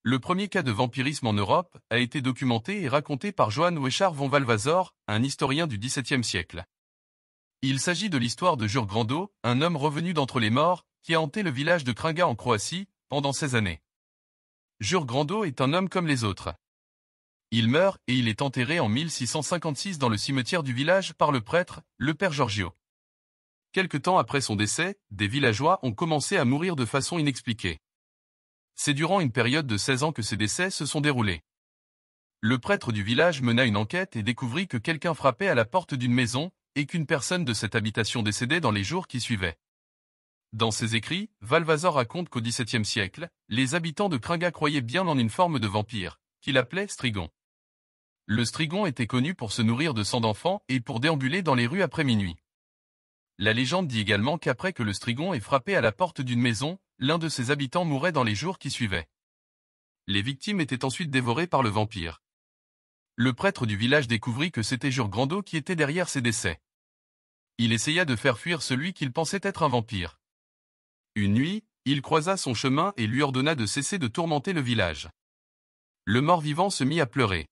Le premier cas de vampirisme en Europe a été documenté et raconté par Johann Wechard von Valvasor, un historien du XVIIe siècle. Il s'agit de l'histoire de Jurg Grando, un homme revenu d'entre les morts, qui a hanté le village de Kringa en Croatie, pendant 16 années. Jurg Grando est un homme comme les autres. Il meurt et il est enterré en 1656 dans le cimetière du village par le prêtre, le père Giorgio. Quelque temps après son décès, des villageois ont commencé à mourir de façon inexpliquée. C'est durant une période de 16 ans que ces décès se sont déroulés. Le prêtre du village mena une enquête et découvrit que quelqu'un frappait à la porte d'une maison, et qu'une personne de cette habitation décédait dans les jours qui suivaient. Dans ses écrits, Valvasor raconte qu'au XVIIe siècle, les habitants de Kringa croyaient bien en une forme de vampire, qu'il appelait strigon. Le strigon était connu pour se nourrir de sang d'enfants et pour déambuler dans les rues après minuit. La légende dit également qu'après que le strigon ait frappé à la porte d'une maison, l'un de ses habitants mourait dans les jours qui suivaient. Les victimes étaient ensuite dévorées par le vampire. Le prêtre du village découvrit que c'était Jurg Grando qui était derrière ces décès. Il essaya de faire fuir celui qu'il pensait être un vampire. Une nuit, il croisa son chemin et lui ordonna de cesser de tourmenter le village. Le mort-vivant se mit à pleurer.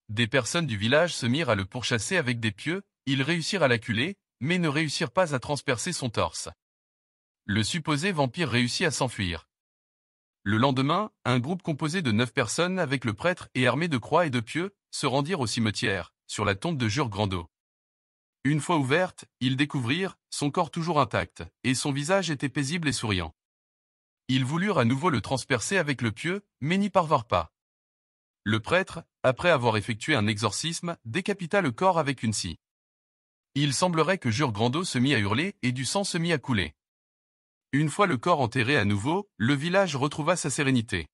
Des personnes du village se mirent à le pourchasser avec des pieux, ils réussirent à l'acculer, mais ne réussirent pas à transpercer son torse. Le supposé vampire réussit à s'enfuir. Le lendemain, un groupe composé de 9 personnes avec le prêtre et armé de croix et de pieux, se rendirent au cimetière, sur la tombe de Jurg Grando. Une fois ouverte, ils découvrirent, son corps toujours intact, et son visage était paisible et souriant. Ils voulurent à nouveau le transpercer avec le pieu, mais n'y parvinrent pas. Le prêtre, après avoir effectué un exorcisme, décapita le corps avec une scie. Il semblerait que Jurg Grando se mit à hurler et du sang se mit à couler. Une fois le corps enterré à nouveau, le village retrouva sa sérénité.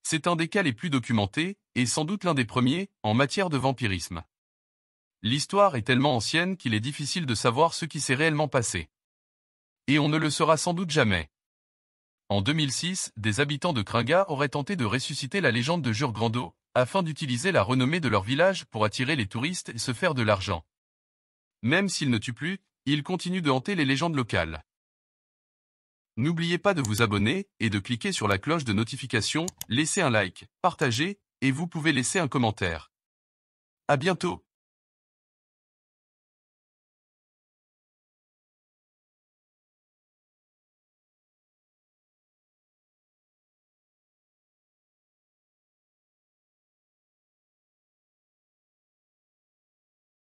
C'est un des cas les plus documentés, et sans doute l'un des premiers, en matière de vampirisme. L'histoire est tellement ancienne qu'il est difficile de savoir ce qui s'est réellement passé. Et on ne le saura sans doute jamais. En 2006, des habitants de Kringa auraient tenté de ressusciter la légende de Jurg Grando, afin d'utiliser la renommée de leur village pour attirer les touristes et se faire de l'argent. Même s'il ne tue plus, il continue de hanter les légendes locales. N'oubliez pas de vous abonner et de cliquer sur la cloche de notification, laissez un like, partagez, et vous pouvez laisser un commentaire. À bientôt!